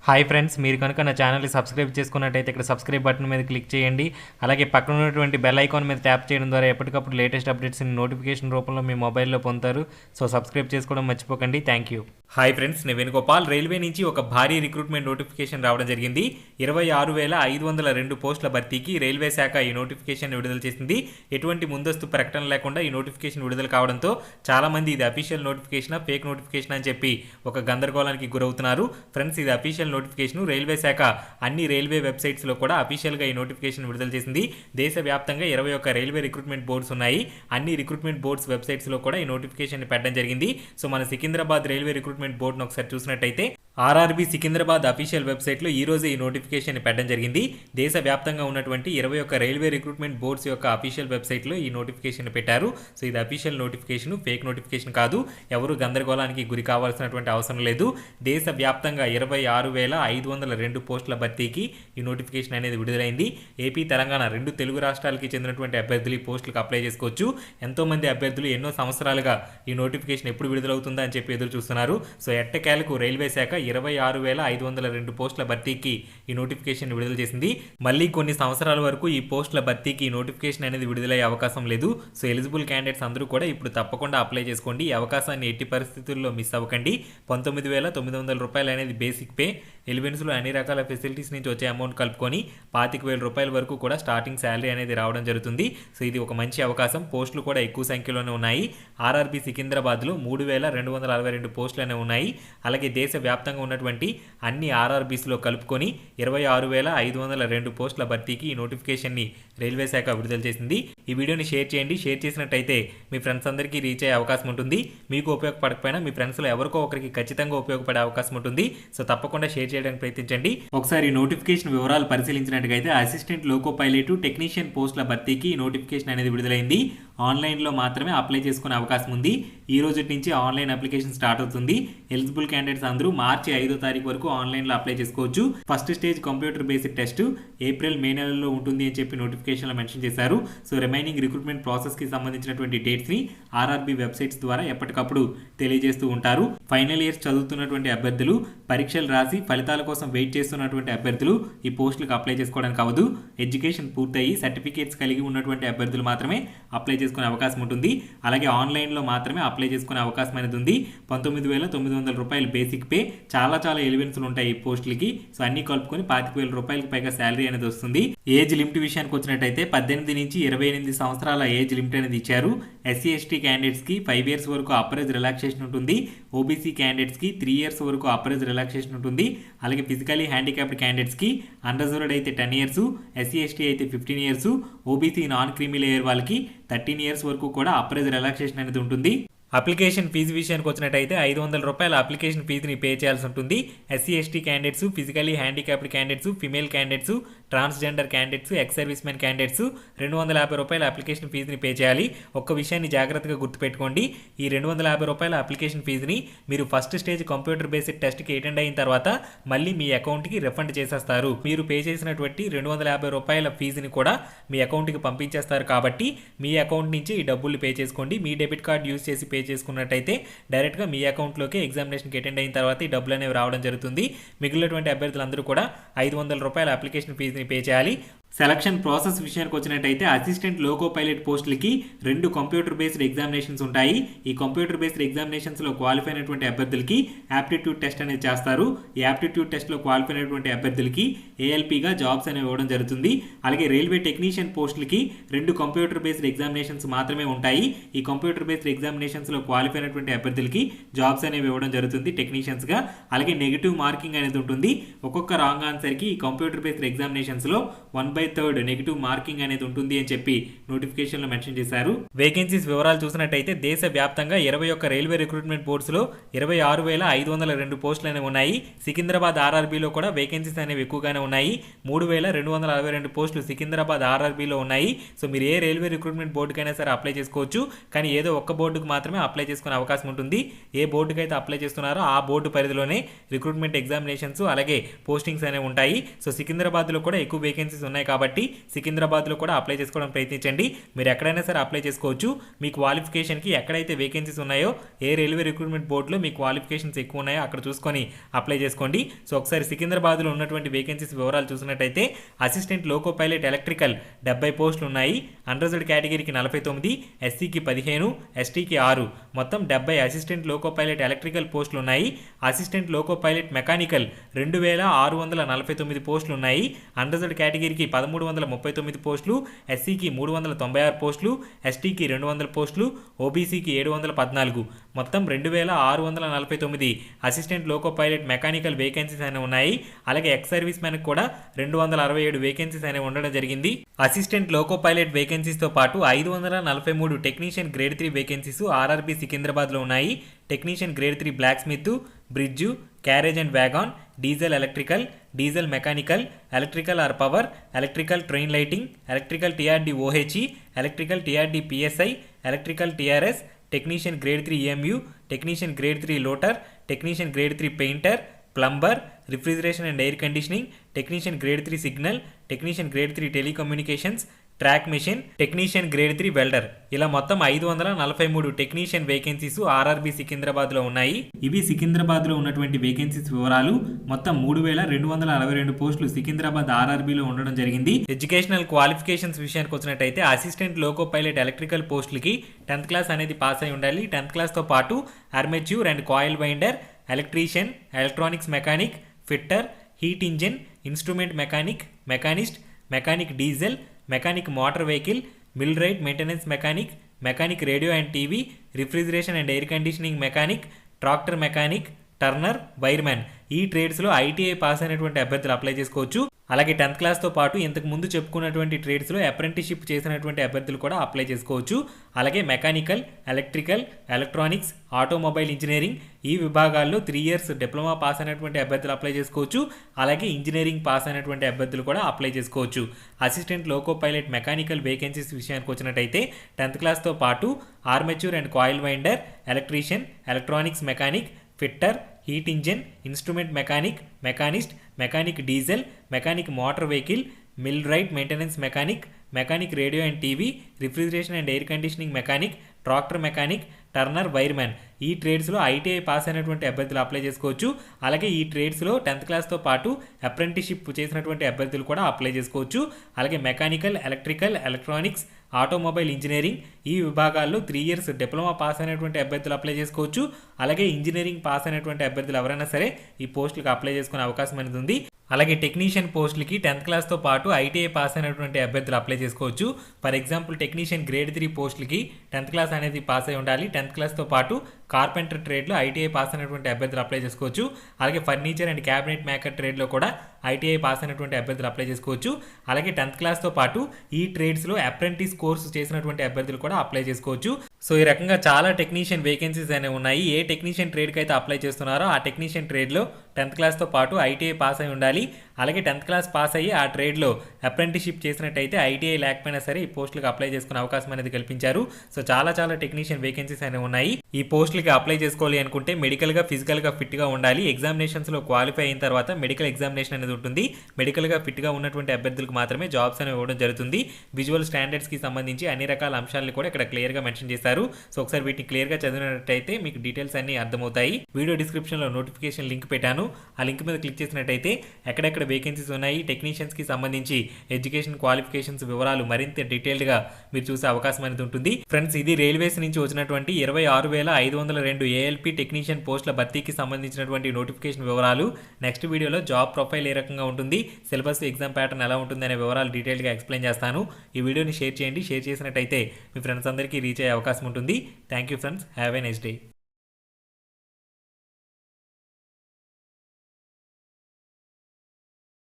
Hi friends, మీరు కనుక నా ఛానల్ని సబ్స్క్రైబ్ చేసుకున్నట్టయితే ఇక్కడ సబ్స్క్రైబ్ బటన్ మీద క్లిక్ చేయండి. అలాగే పక్కన ఉన్నటువంటి బెల్ ఐకాన్ మీద ట్యాప్ చేయడం ద్వారా ఎప్పటికప్పుడు లేటెస్ట్ అప్డేట్స్ని నోటిఫికేషన్ రూపంలో మీ మొబైల్లో పొందుతారు. సో సబ్స్క్రైబ్ చేసుకోవడం మర్చిపోకండి. Thank you. హాయ్ ఫ్రెండ్స్, నేను వేణుగోపాల్. రైల్వే నుంచి ఒక భారీ రిక్రూట్మెంట్ నోటిఫికేషన్ రావడం జరిగింది. 26,502 పోస్టుల భర్తీకి రైల్వే శాఖ ఈ నోటిఫికేషన్ విడుదల చేసింది. ఎటువంటి ముందస్తు ప్రకటన లేకుండా ఈ నోటిఫికేషన్ విడుదల కావడంతో చాలామంది ఇది అఫీషియల్ నోటిఫికేషన్, ఫేక్ నోటిఫికేషన్ అని చెప్పి ఒక గందరగోళానికి గురవుతున్నారు. ఫ్రెండ్స్, ఇది అఫీషియల్ నోటిఫికేషన్. రైల్వే శాఖ అన్ని రైల్వే వెబ్సైట్స్లో కూడా అఫీషియల్గా ఈ నోటిఫికేషన్ విడుదల చేసింది. దేశవ్యాప్తంగా 21 రైల్వే రిక్రూట్మెంట్ బోర్డ్స్ ఉన్నాయి. అన్ని రిక్రూట్మెంట్ బోర్డ్స్ వెబ్సైట్స్లో కూడా ఈ నోటిఫికేషన్ పెట్టడం జరిగింది. సో మన సికింద్రాబాద్ రైల్వే రిక్రూట్మెంట్ బోర్డును ఒకసారి చూసినట్టయితే ఆర్ఆర్బీ సికింద్రాబాద్ అఫీషియల్ వెబ్సైట్లో ఈ రోజు ఈ నోటిఫికేషన్ పెట్టడం జరిగింది. దేశవ్యాప్తంగా ఉన్నటువంటి 21 రైల్వే రిక్రూట్మెంట్ బోర్డ్స్ యొక్క అఫీషియల్ వెబ్సైట్లో ఈ నోటిఫికేషన్ పెట్టారు. సో ఇది అఫీషియల్ నోటిఫికేషన్, ఫేక్ నోటిఫికేషన్ కాదు. ఎవరు గందరగోళానికి గురి కావాల్సినటువంటి అవసరం లేదు. దేశవ్యాప్తంగా 26,502 పోస్టుల భర్తీకి ఈ నోటిఫికేషన్ అనేది విడుదలైంది. ఏపీ, తెలంగాణ రెండు తెలుగు రాష్ట్రాలకి చెందినటువంటి అభ్యర్థులు ఈ పోస్టులకు అప్లై చేసుకోవచ్చు. ఎంతోమంది అభ్యర్థులు ఎన్నో సంవత్సరాలుగా ఈ నోటిఫికేషన్ ఎప్పుడు విడుదలవుతుందా అని చెప్పి ఎదురు చూస్తున్నారు. సో ఎట్టకేలకు రైల్వే శాఖ 26,502 పోస్టుల భర్తీకి ఈ నోటిఫికేషన్ విడుదల చేసింది. మళ్ళీ కొన్ని సంవత్సరాల వరకు ఈ పోస్టుల భర్తీకి ఈ నోటిఫికేషన్ అనేది విడుదలయ్యే అవకాశం లేదు. సో ఎలిజిబుల్ క్యాండిడేట్స్ అందరూ కూడా ఇప్పుడు తప్పకుండా అప్లై చేసుకోండి. ఈ అవకాశాన్ని ఎట్టి పరిస్థితుల్లో మిస్ అవ్వకండి. 19,900 రూపాయలు అనేది బేసిక్ పే. ఎలివెన్స్లో అన్ని రకాల ఫెసిలిటీస్ నుంచి వచ్చే అమౌంట్ కలుపుకొని 25,000 రూపాయల వరకు కూడా స్టార్టింగ్ శాలరీ అనేది రావడం జరుగుతుంది. సో ఇది ఒక మంచి అవకాశం. పోస్టులు కూడా ఎక్కువ సంఖ్యలోనే ఉన్నాయి. ఆర్ఆర్బీ సికింద్రాబాద్లో 3,242 పోస్టులు అనేవి ఉన్నాయి. అలాగే దేశవ్యాప్తంగా ఉన్నటువంటి అన్ని ఆర్ఆర్బీస్లో కలుపుకొని 26,502 పోస్టుల భర్తీకి ఈ నోటిఫికేషన్ని రైల్వే శాఖ విడుదల చేసింది. ఈ వీడియోని షేర్ చేయండి. షేర్ చేసినట్టయితే మీ ఫ్రెండ్స్ అందరికీ రీచ్ అయ్యే అవకాశం ఉంటుంది. మీకు ఉపయోగపడకపోయినా మీ ఫ్రెండ్స్లో ఎవరికో ఒకరికి ఖచ్చితంగా ఉపయోగపడే అవకాశం ఉంటుంది. సో తప్పకుండా షేర్ చేయడానికి ప్రయత్నించండి. ఒకసారి నోటిఫికేషన్ వివరాలు పరిశీలించినట్టుగైతే అసిస్టెంట్ లోకో పైలట్, టెక్నీషియన్ పోస్టుల భర్తీకి నోటిఫికేషన్ అనేది విడుదలైంది. ఆన్లైన్లో మాత్రమే అప్లై చేసుకునే అవకాశం ఉంది. ఈ రోజు నుంచి ఆన్లైన్ అప్లికేషన్ స్టార్ట్ అవుతుంది. ఎలిజిబుల్ క్యాండిడేట్స్ అందరూ మార్చి 5వ తారీఖు వరకు ఆన్లైన్లో అప్లై చేసుకోవచ్చు. First stage computer based test April, May నెలలో ఉంటుంది అని చెప్పి నోటిఫికేషన్లో మెన్షన్ చేశారు. సో రిమైనింగ్ రిక్రూట్మెంట్ ప్రాసెస్కి సంబంధించినటువంటి డేట్స్ని ఆర్ఆర్బీ వెబ్సైట్స్ ద్వారా ఎప్పటికప్పుడు తెలియజేస్తూ ఉంటారు. ఫైనల్ ఇయర్స్ చదువుతున్నటువంటి అభ్యర్థులు, పరీక్షలు రాసి ఫలితాల కోసం వెయిట్ చేస్తున్నటువంటి అభ్యర్థులు ఈ పోస్టులకు అప్లై చేసుకోవడానికి అవ్వదు. ఎడ్యుకేషన్ పూర్తయి సర్టిఫికేట్స్ కలిగి ఉన్నటువంటి అభ్యర్థులు మాత్రమే అప్లై చేసుకునే అవకాశం ఉంటుంది. అలాగే ఆన్లైన్లో మాత్రమే అప్లై చేసుకునే అవకాశం అనేది ఉంది. 19,900 రూపాయలు బేసిక్ పే. చాలా ఎలివెన్స్లు ఉంటాయి ఈ పోస్టులకి. సో అన్ని కలుపుకొని 25,000 రూపాయలకు పైగా శాలరీ అనేది వస్తుంది. ఏజ్ లిమిట్ విషయానికి వచ్చినట్టయితే 18 నుంచి 28 సంవత్సరాల ఏజ్ లిమిట్ అనేది ఇచ్చారు. ఎస్సీ ఎస్టీ క్యాండిడేట్స్కి 5 ఇయర్స్ వరకు అపరేజ్ రిలాక్సేషన్ ఉంటుంది. ఓబీసీ క్యాండిడేట్స్కి 3 ఇయర్స్ వరకు అపరేజ్ రిలాక్సేషన్ ఉంటుంది. అలాగే ఫిజికలీ హ్యాండిక్యాప్డ్ క్యాండిడేట్స్కి అన్రిజర్వ్డ్ అయితే 10 ఇయర్స్, ఎస్సీ ఎస్టీ అయితే 15 years, OBC non creamy layer వాళ్ళకి 13 ఇయర్స్ వరకు కూడా అపరేజ్ రిలాక్సేషన్ అనేది ఉంటుంది. అప్లికేషన్ ఫీజు విషయానికి వచ్చినట్టయితే 500 రూపాయల అప్లికేషన్ ఫీజుని పే చేయాల్సి ఉంటుంది. SC ST candidates, physically handicapped candidates, female candidates, transgender candidates, ex service men candidates 250 రూపాయల అప్లికేషన్ ఫీజుని పే చేయాలి. ఒక్క విషయాన్ని జాగ్రత్తగా గుర్తుపెట్టుకోండి. ఈ 250 రూపాయల అప్లికేషన్ ఫీజుని మీరు ఫస్ట్ స్టేజ్ కంప్యూటర్ బేస్డ్ టెస్ట్కి అటెండ్ అయిన తర్వాత మళ్ళీ మీ అకౌంట్కి రిఫండ్ చేసేస్తారు. మీరు పే చేసినటువంటి 250 రూపాయల ఫీజుని కూడా మీ అకౌంట్కి పంపించేస్తారు. కాబట్టి మీ అకౌంట్ నుంచి ఈ డబ్బులు పే చేసుకోండి. మీ డెబిట్ కార్డ్ యూజ్ చేసి పే చేసుకున్నట్టయితే డైరెక్ట్గా మీ అకౌంట్లోకి ఎగ్జామినేషన్కి అటెండ్ అయిన తర్వాత ఈ డబ్బులు అనేవి రావడం జరుగుతుంది. మిగిలినటువంటి అభ్యర్థులందరూ కూడా 500 రూపాయల అప్లికేషన్ ఫీజుని పే చేయాలి. సెలక్షన్ ప్రాసెస్ విషయానికి వచ్చినట్టయితే అసిస్టెంట్ లోకో పైలట్ పోస్టులకి 2 కంప్యూటర్ బేస్డ్ ఎగ్జామినేషన్స్ ఉంటాయి. ఈ కంప్యూటర్ బేస్డ్ ఎగ్జామినేషన్స్లో క్వాలిఫై అయినటువంటి అభ్యర్థులకి యాప్టిట్యూడ్ టెస్ట్ అనేది చేస్తారు. ఈ యాప్టిట్యూడ్ టెస్ట్లో క్వాలిఫై అయినటువంటి అభ్యర్థులకి ఏఎల్పీగా జాబ్స్ అనేవి ఇవ్వడం జరుగుతుంది. అలాగే రైల్వే టెక్నీషియన్ పోస్టులకి 2 కంప్యూటర్ బేస్డ్ ఎగ్జామినేషన్స్ మాత్రమే ఉంటాయి. ఈ కంప్యూటర్ బేస్డ్ ఎగ్జామినేషన్స్లో క్వాలిఫై అయినటువంటి అభ్యర్థులకి జాబ్స్ అనేవి ఇవ్వడం జరుగుతుంది టెక్నీషియన్స్గా. అలాగే నెగిటివ్ మార్కింగ్ అనేది ఉంటుంది. ఒక్కొక్క రాంగ్ ఆన్సర్కి ఈ కంప్యూటర్ బేస్డ్ ఎగ్జామినేషన్స్లో 1/3 నెగిటివ్ మార్కింగ్ అనేది ఉంటుంది అని చెప్పి నోటిఫికేషన్ లో మెన్షన్ చేశారు. వేకెన్సీస్ వివరాలు చూసినట్టయితే దేశవ్యాప్తంగా 21 రైల్వే రిక్రూట్మెంట్ బోర్డ్స్ లో 26,502 పోస్టులు అనేవి ఉన్నాయి. సికింద్రాబాద్ ఆర్ఆర్బీలో కూడా వేకెన్సీస్ అనేవి ఎక్కువగానే ఉన్నాయి. 3,262 పోస్టులు సికింద్రాబాద్ ఆర్ఆర్బీలో ఉన్నాయి. సో మీరు ఏ రైల్వే రిక్రూట్మెంట్ బోర్డుకైనా సరే అప్లై చేసుకోవచ్చు. కానీ ఏదో ఒక్క బోర్డుకు మాత్రమే అప్లై చేసుకునే అవకాశం ఉంటుంది. ఏ బోర్డుకి అయితే అప్లై చేస్తున్నారో ఆ బోర్డు పరిధిలోనే రిక్రూట్మెంట్ ఎగ్జామినేషన్స్ అలాగే పోస్టింగ్స్ అనేవి ఉంటాయి. సో సికింద్రాబాద్లో కూడా ఎక్కువ వేకెన్సీస్ ఉన్నాయి కాబట్టి కాబట్టి సికింద్రాబాద్లో కూడా అప్లై చేసుకోవడం ప్రయత్నించండి. మీరు ఎక్కడైనా సరే అప్లై చేసుకోవచ్చు. మీ క్వాలిఫికేషన్కి ఎక్కడైతే వేకెన్సీస్ ఉన్నాయో, ఏ రైల్వే రిక్రూట్మెంట్ బోర్డులో మీ క్వాలిఫికేషన్స్ ఎక్కువ ఉన్నాయో అక్కడ చూసుకొని అప్లై చేసుకోండి. సో ఒకసారి సికింద్రాబాద్లో ఉన్నటువంటి వేకెన్సీస్ వివరాలు చూసినట్టయితే అసిస్టెంట్ లోకో పైలట్ ఎలక్ట్రికల్ 70 పోస్టులు ఉన్నాయి. అన్రిజర్వ్డ్ కేటగిరీకి 49, ఎస్సీకి 15, ఎస్టీకి 6, మొత్తం 70 అసిస్టెంట్ లోకో పైలట్ ఎలక్ట్రికల్ పోస్టులు ఉన్నాయి. అసిస్టెంట్ లోకో పైలట్ మెకానికల్ 2649 పోస్టులు ఉన్నాయి. అన్రిజర్వ్డ్ కేటగిరీకి 1339 పోస్టులు, ఎస్సీకి 396 పోస్టులు, ఎస్టీకి 200 పోస్టులు, ఓబీసీకి 714, మొత్తం 2649 assistant loco pilot mechanical vacancies అనేవి ఉన్నాయి. అలాగే ఎక్స్ సర్వీస్ మెన్ కూడా 267 వేకెన్సీస్ అనేవి ఉండడం జరిగింది. అసిస్టెంట్ లోకో పైలట్ వేకెన్సీస్తో పాటు 543 టెక్నీషియన్ గ్రేడ్ 3 వేకెన్సీస్ ఆర్ఆర్బీ సికింద్రాబాద్లో ఉన్నాయి. Technician grade 3 blacksmith, bridge, carriage and wagon, diesel electrical, diesel mechanical, electrical or power, electrical train lighting, electrical TRD OHE, electrical TRD PSI, electrical TRS, technician grade 3 EMU, technician grade 3 లోటర్, technician grade 3 painter, plumber, refrigeration and air conditioning, technician grade 3 signal, technician grade 3 telecommunications, track machine, technician grade 3 welder, ఇలా మొత్తం 543 technician vacancies RRB సికింద్రాబాద్లో ఉన్నాయి. ఇవి సికింద్రాబాద్లో ఉన్నటువంటి vacancies వివరాలు. మొత్తం 3262 పోస్టులు సికింద్రాబాద్ ఆర్ఆర్బీలో ఉండడం జరిగింది. ఎడ్యుకేషనల్ క్వాలిఫికేషన్స్ విషయానికి వచ్చినట్టయితే అసిస్టెంట్ లోకో పైలట్ ఎలక్ట్రికల్ పోస్టులకి 10th క్లాస్ అనేది పాస్ అయి ఉండాలి. 10th క్లాస్తో పాటు armature and coil winder, electrician, electronics mechanic, fitter, heat engine, instrument mechanic, machinist, mechanic diesel, mechanic motor vehicle, millwright maintenance mechanic, mechanic radio and TV, refrigeration and air conditioning mechanic, tractor mechanic, turner, wireman, ఈ ట్రేడ్స్లో ITI pass అయినటువంటి అభ్యర్థులు apply చేసుకోవచ్చు. అలాగే 10th క్లాస్తో పాటు ఇంతకు ముందు చెప్పుకున్నటువంటి ట్రేడ్స్లో అప్రెంటిస్షిప్ చేసినటువంటి అభ్యర్థులు కూడా అప్లై చేసుకోవచ్చు. అలాగే mechanical, electrical, electronics, automobile engineering, ఈ విభాగాల్లో 3 years డిప్లొమా పాస్ అయినటువంటి అభ్యర్థులు అప్లై చేసుకోవచ్చు. అలాగే ఇంజనీరింగ్ పాస్ అయినటువంటి అభ్యర్థులు కూడా అప్లై చేసుకోవచ్చు. Assistant loco pilot mechanical vacancies విషయానికి వచ్చినట్టయితే 10th క్లాస్తో పాటు armature and coil winder, electrician, electronics mechanic, fitter, heat engine, instrument mechanic, machinist, mechanic diesel, mechanic motor vehicle, millwright maintenance mechanic, mechanic radio and TV, refrigeration and air conditioning mechanic, tractor mechanic, turner, wireman, ఈ ట్రేడ్స్లో ITI pass అయినటువంటి అభ్యర్థులు apply చేసుకోవచ్చు. అలాగే ఈ ట్రేడ్స్లో 10th క్లాస్తో పాటు apprenticeship చేసినటువంటి అభ్యర్థులు కూడా అప్లై చేసుకోవచ్చు. అలాగే mechanical, electrical, electronics, automobile engineering, ఈ విభాగాల్లో 3 years డిప్లొమా పాస్ అయినటువంటి అభ్యర్థులు అప్లై చేసుకోవచ్చు. అలాగే ఇంజనీరింగ్ పాస్ అయినటువంటి అభ్యర్థులు ఎవరైనా సరే ఈ పోస్టులకు అప్లై చేసుకునే అవకాశం అనేది ఉంది. అలాగే టెక్నీషియన్ పోస్టులకి 10th క్లాస్తో పాటు ఐటీఐ పాస్ అయినటువంటి అభ్యర్థులు అప్లై చేసుకోవచ్చు. ఫర్ ఎగ్జాంపుల్ టెక్నీషియన్ గ్రేడ్ 3 పోస్టులకి 10th క్లాస్ అనేది పాస్ అయి ఉండాలి. 10th క్లాస్తో పాటు కార్పెంటర్ ట్రేడ్లో ఐటీఐ పాస్ అయినటువంటి అభ్యర్థులు అప్లై చేసుకోవచ్చు. అలాగే ఫర్నిచర్ అండ్ క్యాబినెట్ మేకర్ ట్రేడ్లో కూడా ఐటీఐ పాస్ అయినటువంటి అభ్యర్థులు అప్లై చేసుకోవచ్చు. అలాగే 10th క్లాస్తో పాటు ఈ ట్రేడ్స్లో అప్రెంటిస్ కోర్సు చేసినటువంటి అభ్యర్థులు కూడా అప్లై చేసుకోవచ్చు. సో ఈ రకంగా చాలా టెక్నీషియన్ వేకెన్సీస్ అనేవి ఉన్నాయి. ఏ టెక్నీషియన్ ట్రేడ్కి అయితే అప్లై చేస్తున్నారో ఆ టెక్నీషియన్ ట్రేడ్లో 10th క్లాస్తో పాటు ఐటీఐ పాస్ అయి ఉండాలి. అలాగే 10th క్లాస్ పాస్ అయ్యి ఆ ట్రేడ్లో అప్రెంటిస్షిప్ చేసినట్టయితే ఐటీఐ లేకపోయినా సరే ఈ పోస్టులకు అప్లై చేసుకునే అవకాశం అనేది కల్పించారు. సో చాలా టెక్నీషియన్ వేకెన్సీస్ అనేవి ఉన్నాయి. ఈ పోస్టులకి అప్లై చేసుకోవాలి అనుకుంటే మెడికల్గా, ఫిజికల్గా ఫిట్గా ఉండాలి. ఎగ్జామినేషన్స్లో క్వాలిఫై అయిన తర్వాత మెడికల్ ఎగ్జామినేషన్ అనేది ఉంటుంది. మెడికల్గా ఫిట్గా ఉన్నటువంటి అభ్యర్థులకు మాత్రమే జాబ్స్ అనేవి ఇవ్వడం జరుగుతుంది. విజువల్ స్టాండర్డ్స్కి సంబంధించి అన్ని రకాల అంశాలను కూడా ఇక్కడ క్లియర్గా మెన్షన్ చేశారు. సో ఒకసారి వీటిని క్లియర్గా చదివినట్టయితే మీకు డీటెయిల్స్ అన్ని అర్థమవుతాయి. వీడియో డిస్క్రిప్షన్లో నోటిఫికేషన్ లింక్ పెట్టాను. ఆ లింక్ మీద క్లిక్ చేసినట్టయితే ఎక్కడెక్కడ వేకెన్సీస్ ఉన్నాయి, టెక్నీషియన్స్కి సంబంధించి ఎడ్యుకేషన్ క్వాలిఫికేషన్స్ వివరాలు మరింత డీటెయిల్డ్గా మీరు చూసే అవకాశం అనేది ఉంటుంది. ఫ్రెండ్స్, ఇది రైల్వేస్ నుంచి వచ్చినటువంటి 26,502 ఏఎల్పీ టెక్నీషియన్ పోస్టుల భర్తీకి సంబంధించినటువంటి నోటిఫికేషన్ వివరాలు. నెక్స్ట్ వీడియోలో జాబ్ ప్రొఫైల్ ఏ రకంగా ఉంటుంది, సిలబస్, ఎగ్జామ్ ప్యాటర్న్ ఎలా ఉంటుంది అనే వివరాలు డీటెయిల్గా ఎక్స్ప్లెయిన్ చేస్తాను. ఈ వీడియోని షేర్ చేయండి. షేర్ చేసినట్టయితే మీ ఫ్రెండ్స్ అందరికీ రీచ్ అయ్యే అవకాశం ఉంటుంది. Thank you friends. Have a nice day.